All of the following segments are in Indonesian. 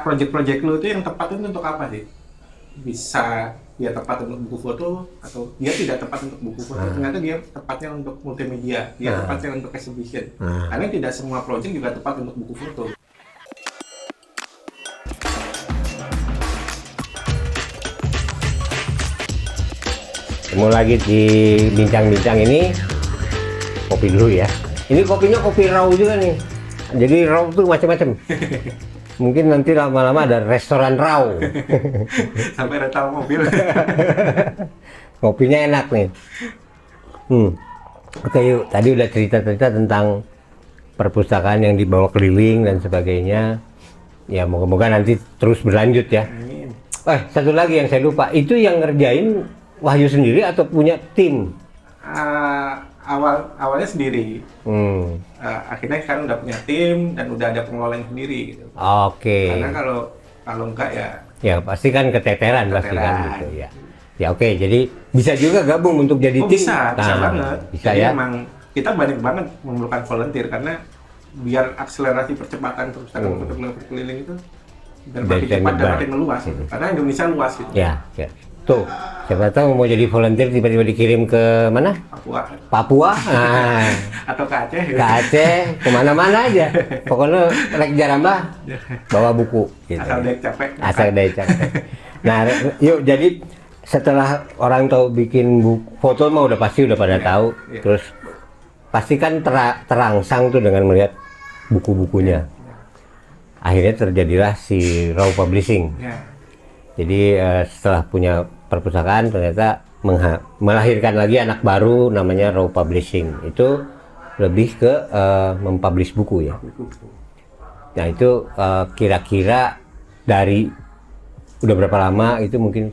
project-project lu itu yang tepat itu untuk apa sih? Bisa dia tepat untuk buku foto atau dia tidak tepat untuk buku foto. Ternyata dia tepatnya untuk multimedia, dia tepatnya untuk exhibition. Karena tidak semua project juga tepat untuk buku foto. Ketemu lagi di bincang-bincang ini. Kopi dulu ya. Ini kopinya kopi raw juga nih. Jadi raw tuh macam-macam. Mungkin nanti lama-lama ada restoran raw. Sampai rental mobil. Kopinya enak nih. Oke yuk, tadi udah cerita-cerita tentang perpustakaan yang dibawa keliling dan sebagainya. Ya moga-moga nanti terus berlanjut ya. Amin. Satu lagi yang saya lupa, itu yang ngerjain Wahyu sendiri atau punya tim? Awalnya sendiri. Akhirnya sekarang udah punya tim dan udah ada pengelolanya sendiri gitu. Oke. Karena kalau enggak ya Pasti kan keteteran pasti kan gitu ya. Ya oke, jadi bisa juga gabung untuk jadi tim. Bisa banget. Bisa jadi ya. emang kita banyak banget memerlukan volunteer karnya biar akselerasi percepatan perpustakaan fotografer keliling itu biar makin cepat dan makin meluas. Karena Indonesia luas gitu. Ya. Tuh, siapa tahu mau jadi volunteer tiba-tiba dikirim ke mana? Papua. Nah. Atau ke Aceh. Ke Aceh, kemana-mana aja. Pokoknya rek jarambah bawa buku. Gitu. Asal dek capek. Nah, yuk jadi setelah orang tahu bikin buku foto mah udah pasti pada tahu. Terus pasti kan terangsang tuh dengan melihat buku-bukunya. Akhirnya terjadilah si Raw Publishing. Jadi setelah punya perpustakaan ternyata melahirkan lagi anak baru namanya Raw Publishing. Itu lebih ke mempublish buku ya. Nah itu kira-kira dari udah berapa lama itu mungkin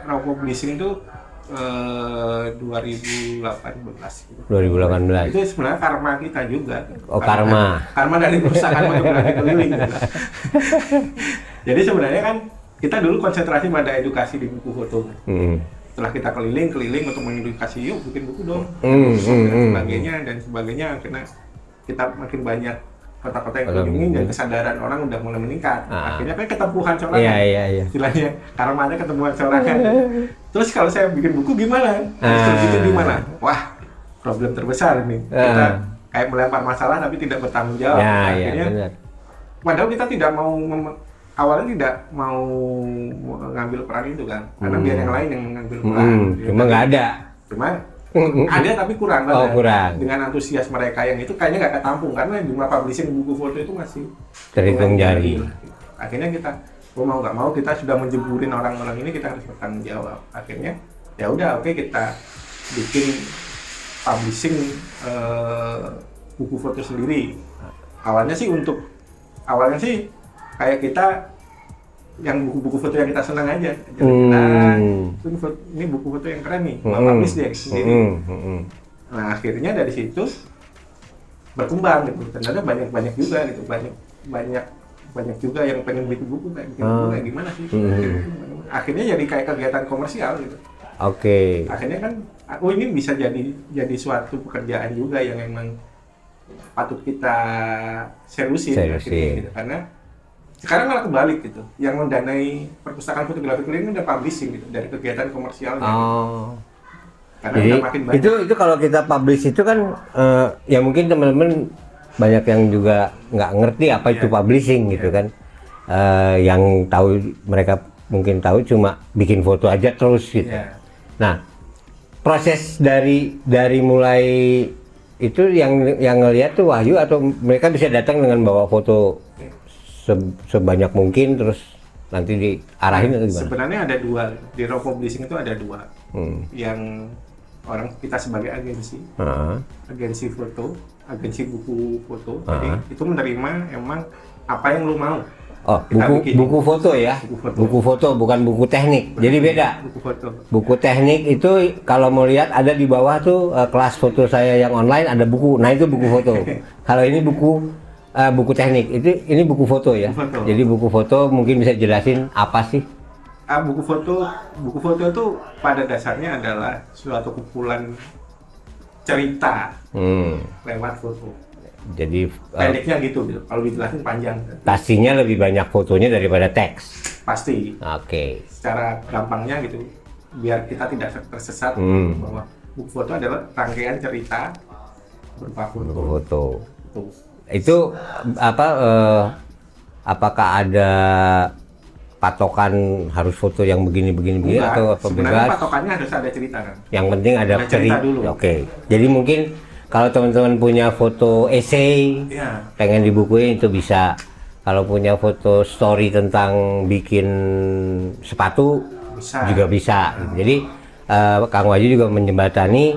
Raw Publishing itu 2018 gitu. 2018. Itu sebenarnya karma kita juga. Karma dari perpustakaan fotografi keliling gitu. Jadi sebenarnya kan kita dulu konsentrasi pada edukasi di buku foto. Setelah kita keliling untuk mengedukasi, yuk bikin buku dong, dan sebagainya, karena kita makin banyak kota-kota yang kunjungi dan kesadaran orang udah mulai meningkat. Akhirnya kan ketemuan corangan. Istilahnya karmanya ketemuan corangan. Terus kalau saya bikin buku gimana? Terus bikin di mana? Wah, problem terbesar ini. Kita kayak melempar masalah tapi tidak bertanggung jawab. Akhirnya padahal kita tidak mau awalnya tidak mau mengambil peran itu kan, karena biar yang lain yang mengambil peran. Cuma nggak ada. Cuma ada tapi kurang banget. Kurang. Dengan antusias mereka yang itu kayaknya nggak ketampung karena jumlah publishing buku foto itu masih terhitung jari. Akhirnya kita mau nggak mau kita sudah menjeburin orang-orang ini, kita harus bertanggung jawab. Akhirnya ya udah oke, kita bikin publishing buku foto sendiri. Awalnya sih kayak kita yang buku-buku foto yang kita senang aja. Ini buku foto yang keren nih, mau publish deh sendiri. Nah akhirnya dari situ berkembang gitu. Ternyata banyak juga gitu, banyak juga yang pengen bikin buku kayak gimana sih. Akhirnya jadi kayak kegiatan komersial gitu. Akhirnya kan ini bisa jadi suatu pekerjaan juga yang memang patut kita seriusin. Gitu. Karena sekarang malah kebalik gitu, yang mendanai perpustakaan fotografi keliling udah publishing gitu dari kegiatan komersialnya. Karena jadi, udah makin banyak. Itu kalau kita publish itu kan ya mungkin teman-teman banyak yang juga nggak ngerti apa itu publishing gitu kan. Yang tahu, mereka mungkin tahu cuma bikin foto aja terus gitu. Nah proses dari mulai itu yang ngelihat tuh Wahyu atau mereka bisa datang dengan bawa foto sebanyak mungkin terus nanti diarahin atau gimana? Sebenarnya ada dua, di Raw Publishing itu ada dua. Yang orang kita sebagai agensi foto, agensi buku foto. Jadi itu menerima emang apa yang lu mau. Buku foto ya? Buku foto bukan buku teknik. Jadi beda. Buku foto. Buku teknik itu kalau mau lihat ada di bawah tuh kelas foto saya yang online ada buku. Nah itu buku foto. Kalau ini buku teknik, ini buku foto ya. Jadi buku foto mungkin bisa jelasin apa sih? Buku foto itu pada dasarnya adalah suatu kumpulan cerita lewat foto. Jadi Pendeknya gitu. Kalau dijelasin panjang. pastinya lebih banyak fotonya daripada teks. Pasti. Oke. Secara gampangnya gitu, biar kita tidak tersesat bahwa buku foto adalah rangkaian cerita berupa foto. Foto. Tuh. Itu apa? Apakah ada patokan harus foto yang begini Enggak, atau apa sebenarnya bebas? patokannya harus ada cerita kan. Yang penting ada Ada cerita dulu. Oke. Jadi mungkin kalau teman-teman punya foto esai, Iya. pengen dibukuin itu bisa. Kalau punya foto story tentang bikin sepatu Bisa. juga bisa. Jadi Kang Wahyu juga menjembatani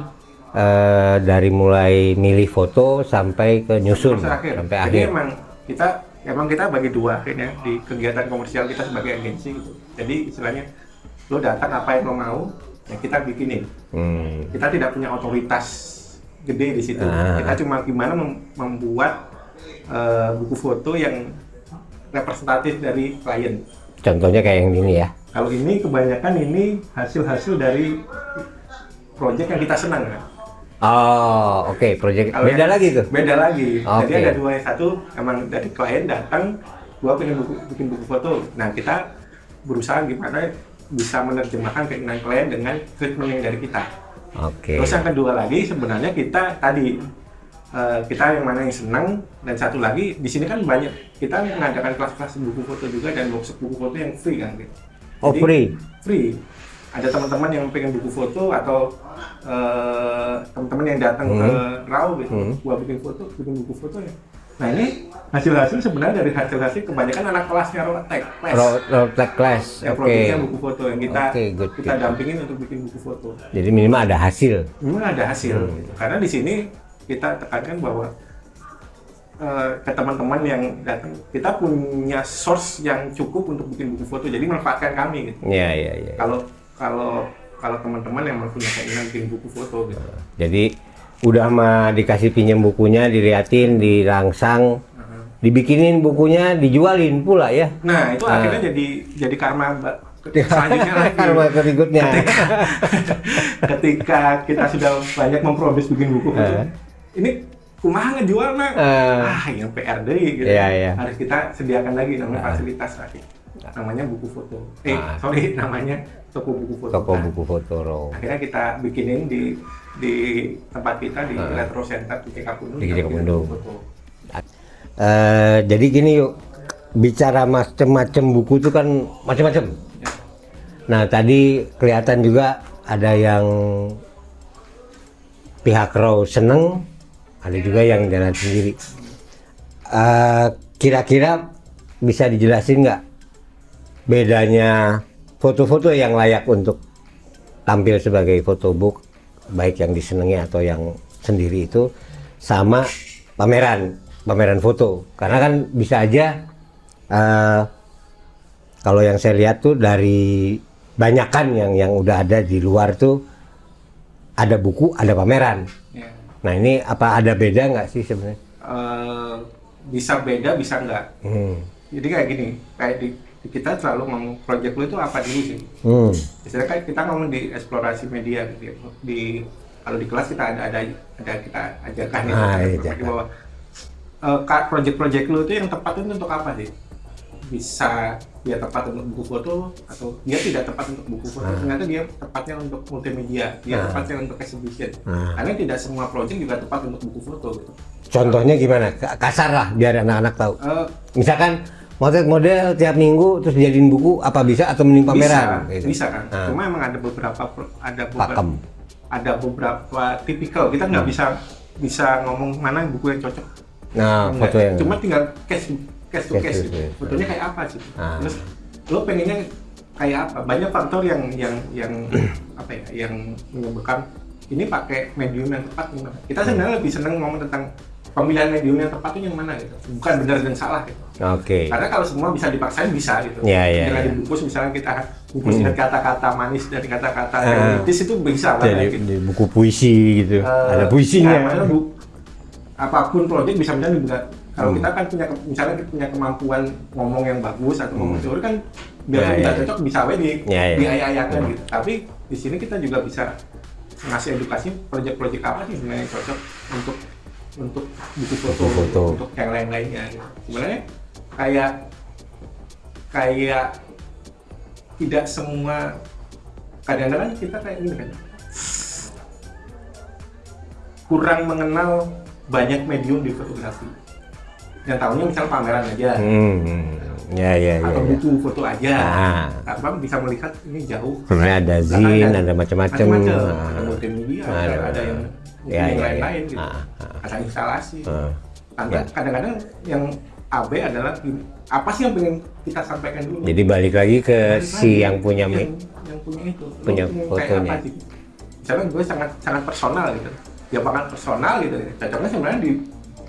dari mulai milih foto sampai ke nyusun sampai Jadi akhir. emang kita bagi dua akhirnya di kegiatan komersial kita sebagai agensi gitu. Jadi istilahnya lo datang apa yang lo mau, ya kita bikinin. Kita tidak punya otoritas gede di situ. Kita cuma gimana membuat buku foto yang representatif dari klien. Contohnya kayak yang ini ya. Kalau ini kebanyakan ini hasil-hasil dari proyek yang kita senang kan. Oh, oke, proyek Kalau beda yang- lagi tuh. Beda lagi. Jadi Oke. ada dua, yang satu emang dari klien datang, gua pengen bikin buku foto. Nah kita berusaha gimana bisa menerjemahkan keinginan klien dengan treatment yang dari kita. Oke. Terus yang kedua lagi sebenarnya kita tadi kita yang mana yang senang, dan satu lagi di sini kan banyak kita mengadakan kelas-kelas buku foto juga dan workshop buku foto yang free kan. Gitu. Oh, Jadi, free. Free. Ada teman-teman yang pengen buku foto atau teman-teman yang datang ke RAW gitu, gua bikin buku foto ya. Nah ini hasil-hasil sebenarnya dari hasil-hasil kebanyakan anak kelasnya Rotek Rotek class. yang Oke. produknya buku foto yang kita Oke, good, kita good. dampingin untuk bikin buku foto. Jadi minimal ada hasil. Memang ada hasil gitu. Karena di sini kita tekankan bahwa ke teman-teman yang datang kita punya source yang cukup untuk bikin buku foto, jadi manfaatkan kami gitu. Iya, iya, iya. Kalau teman-teman yang punya keinginan bikin buku foto gitu. Jadi udah mah dikasih pinjam bukunya, diliatin, dirangsang, dibikinin bukunya, dijualin pula ya. Nah itu akhirnya jadi karma selanjutnya lagi. Karma berikutnya. Ketika kita sudah banyak memproduksi bikin buku foto, ini kumaha ngejual nak? Yang PR deh gitu. Iya, iya. Harus kita sediakan lagi namanya fasilitas lagi. Namanya buku foto. Namanya toko buku foto. Toko buku foto Raw. Akhirnya kita bikinin di tempat kita di Retro Center di Cekapundung. Di Cekapundung. Buku foto. Jadi gini yuk, bicara macem-macem buku itu kan macem-macem. Ya. Nah tadi kelihatan juga ada yang pihak Raw seneng, ada juga yang jalan sendiri. Kira-kira bisa dijelasin nggak bedanya foto-foto yang layak untuk tampil sebagai photobook, baik yang disenangi atau yang sendiri itu, sama pameran foto? Karena kan bisa aja kalau yang saya lihat tuh dari banyakan yang udah ada di luar tuh ada buku, ada pameran. Ya. Nah ini apa ada beda nggak sih sebenarnya? Bisa beda, bisa enggak. Jadi kayak gini, kayak di kita selalu ngomong project lu itu apa dulu sih? Misalnya kayak kita ngomong di eksplorasi media gitu ya. Kalau di kelas kita ada kita ajarkan bahwa project lu itu yang tepat itu untuk apa sih? Bisa dia tepat untuk buku foto atau dia tidak tepat untuk buku foto, ternyata dia tepatnya untuk multimedia, dia tepatnya untuk exhibition. Karena tidak semua project juga tepat untuk buku foto gitu. Contohnya gimana? Kasar lah biar anak-anak tahu. Misalkan model tiap minggu terus jadiin buku, apa bisa atau mending pameran? Bisa kan. Cuma emang ada beberapa tipikal. Kita nggak bisa ngomong mana buku yang cocok. Nah, foto yang cuma tinggal case to case gitu. Fotonya kayak apa sih? Terus lo pengennya kayak apa? Banyak faktor yang apa ya? Yang menyebabkan ini pakai medium yang tepat gimana? Kita sebenarnya lebih seneng ngomong tentang pemilihan medium yang tepat itu yang mana gitu, bukan benar dan salah gitu. Oke. Karena kalau semua bisa dipaksain bisa gitu. Iya. Dengan dibungkus misalnya kita bungkusin kata-kata manis dari kata-kata teoritis itu bisa lah Jadi gitu. buku puisi gitu, ada puisinya. Apapun proyek bisa menjadi juga. Kalau kita kan misalnya kita punya kemampuan ngomong yang bagus atau ngomong teori kan biar kita cocok bisa diayakan gitu. Tapi di sini kita juga bisa ngasih edukasi proyek-proyek apa sih sebenarnya yang cocok untuk untuk buku foto, Foto. untuk yang lain-lainnya. Gitu. Sebenarnya kayak tidak semua, kadang-kadang kita kayak gini kan, kurang mengenal banyak medium di fotografi. Yang tahunya misal pameran aja, atau buku foto aja, tanpa bisa melihat ini jauh. Sebenarnya ada zin, ada macam-macam, ada multimedia, ada yang lain-lain gitu. Ada instalasi. Kadang-kadang yang AB adalah apa sih yang pengen kita sampaikan dulu. Jadi balik lagi ke yang punya yang punya itu. Punya fotonya. Misalnya gue sangat personal gitu. Ya bahkan personal gitu. Cocoknya sebenarnya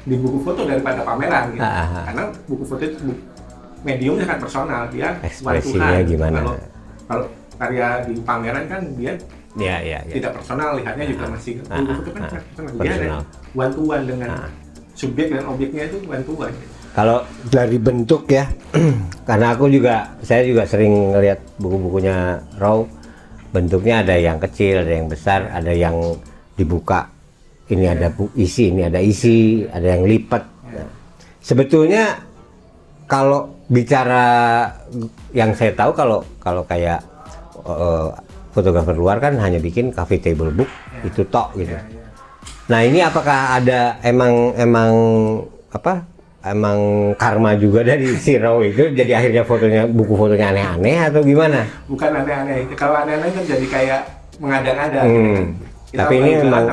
di buku foto daripada pameran gitu. Karena buku foto itu mediumnya sangat personal, dia ekspresinya gimana. Kalau karya di pameran kan dia tidak personal, lihatnya juga masih buku foto kan personal. Dia ada one-to-one dengan subjek dan objeknya itu one-to-one. Kalau dari bentuk ya, karena saya juga sering ngeliat buku-bukunya Raw, bentuknya ada yang kecil, ada yang besar, ada yang dibuka. Ini ada isi, ini ada isi, ada yang lipat. Nah, sebetulnya kalau bicara yang saya tahu kalau kayak fotografer luar kan hanya bikin coffee table book itu tok gitu. Nah ini apakah ada emang karma juga dari si Raw itu jadi akhirnya buku fotonya aneh-aneh atau gimana? Bukan aneh-aneh. Kalau aneh-aneh kan jadi kayak mengada-ngada. Gitu. Tapi ini memang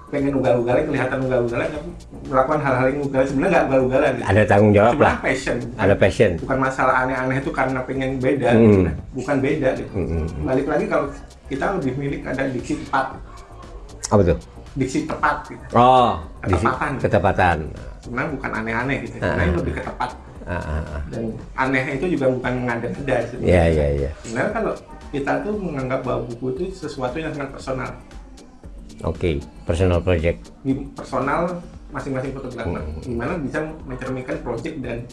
pengen ugal-ugalan, kelihatan ugal-ugalan, tapi melakukan hal-hal yang ugal sebenarnya nggak ugal-ugalan. Gitu. Ada tanggung jawab lah. Passion. Ada passion. Bukan masalah aneh-aneh itu karena pengen beda, bukan beda. Gitu. Balik lagi kalau kita lebih milik ada diksi tepat. Apa tuh? Diksi tepat. Gitu. Ketepatan. Sebenarnya bukan aneh-aneh gitu. Sebenarnya lebih ketepat. Dan aneh itu juga bukan mengada-ngada. Iya. Sebenarnya kalau kita tuh menganggap bahwa buku itu sesuatu yang sangat personal. Oke, personal project. Personal masing-masing fotografer. Gimana bisa mencerminkan project dan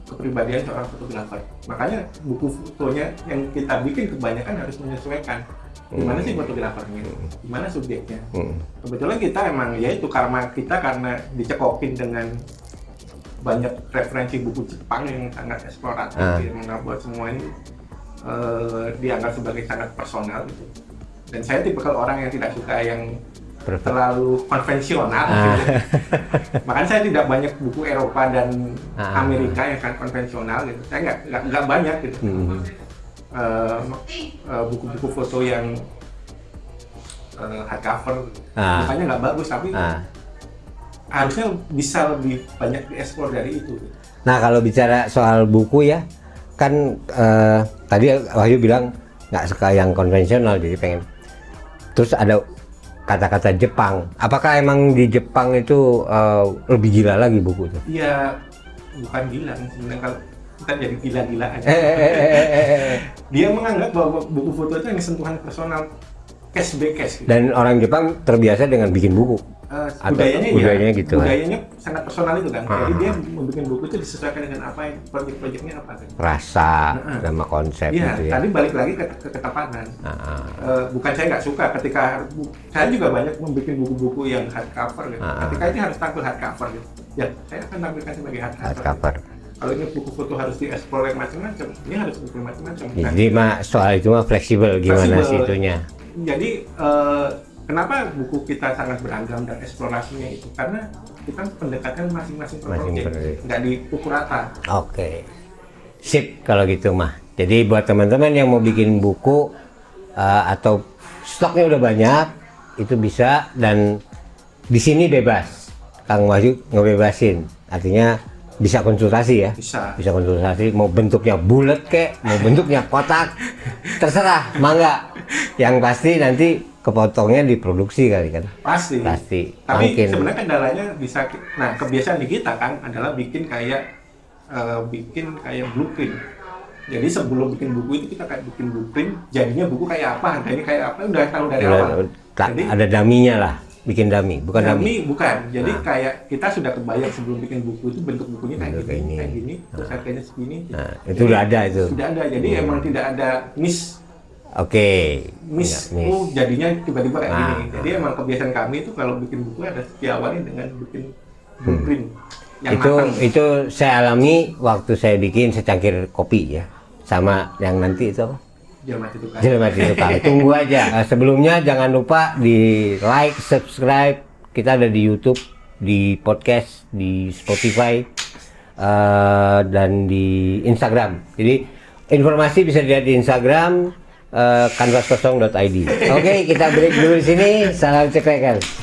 kepribadian seorang fotografer. Makanya buku fotonya yang kita bikin kebanyakan harus menyesuaikan. Gimana sih fotografernya? Gimana subjeknya? Kebetulan kita emang ya itu karma kita karena dicekokin dengan banyak referensi buku Jepang yang sangat eksploratif yang membuat semua ini dianggap sebagai sangat personal gitu. Dan saya tipikal orang yang tidak suka yang terlalu konvensional gitu. Makanya saya tidak banyak buku Eropa dan Amerika yang sangat konvensional gitu. Saya nggak banyak gitu. Buku-buku foto yang hardcover bukannya nggak bagus tapi harusnya bisa lebih banyak dieksplor dari itu. Nah kalau bicara soal buku ya kan tadi Wahyu bilang nggak suka yang konvensional jadi pengen terus ada kata-kata Jepang. Apakah emang di Jepang itu lebih gila lagi buku itu? Iya, bukan gila sebenarnya kalau kita jadi gila-gilaan. Dia menganggap bahwa buku foto itu yang sentuhan personal, case by case. Gitu. Dan orang Jepang terbiasa dengan bikin buku. Budayanya gitu. Budayanya sangat personal itu kan. Jadi dia membuat buku itu disesuaikan dengan apa yang proyek-proyeknya apa kan. Rasa sama konsep iya, gitu ya. Tadi balik lagi ke ketepatan. Bukan saya nggak suka ketika saya juga banyak membuat buku-buku yang hardcover gitu. Ketika ini harus tampil hardcover gitu. Ya, saya akan tampilkan sebagai hardcover. Kalau ini buku foto harus dieksplor macam-macam, ini harus buku macam-macam. Jadi soal itu mah fleksibel gimana sih itunya. Jadi kenapa buku kita sangat beragam dan eksplorasinya itu? Karena kita pendekatan masing-masing project, nggak dipukul rata. Oke, sip kalau gitu mah. Jadi buat teman-teman yang mau bikin buku atau stoknya udah banyak, itu bisa dan di sini bebas. Kang Wahyu ngebebasin, artinya bisa konsultasi ya? Bisa konsultasi, mau bentuknya bulat kek, mau bentuknya kotak, terserah, mangga. Yang pasti nanti kepotongnya diproduksi kali kan? Pasti. Tapi sebenarnya kendalanya bisa, nah kebiasaan di kita kan adalah bikin kayak blueprint. Jadi sebelum bikin buku itu kita kayak bikin blueprint, jadinya buku kayak apa, harganya kayak apa, udah tahu dari awal. Jadi ada daminya lah, bikin dummy, bukan dummy. Bukan. Jadi kayak kita sudah kebayang sebelum bikin buku itu bentuk bukunya kayak gini, terus harganya segini. Nah, itu udah ada itu. Sudah ada. Jadi emang tidak ada miss Oke. miss, Enggak miss. jadinya tiba-tiba kayak Ah, gini. Jadi emang kebiasaan kami itu kalau bikin buku ada diawali dengan bikin blueprint yang matang. Itu saya alami waktu saya bikin secangkir kopi ya, sama yang nanti itu apa? Jelma itu kan. Jelma Tukang. Tunggu aja. Sebelumnya jangan lupa di like, subscribe. Kita ada di YouTube, di podcast, di Spotify, dan di Instagram. Jadi informasi bisa dilihat di Instagram canvaskosong.id. Oke, kita break dulu di sini. Salam cekrekan.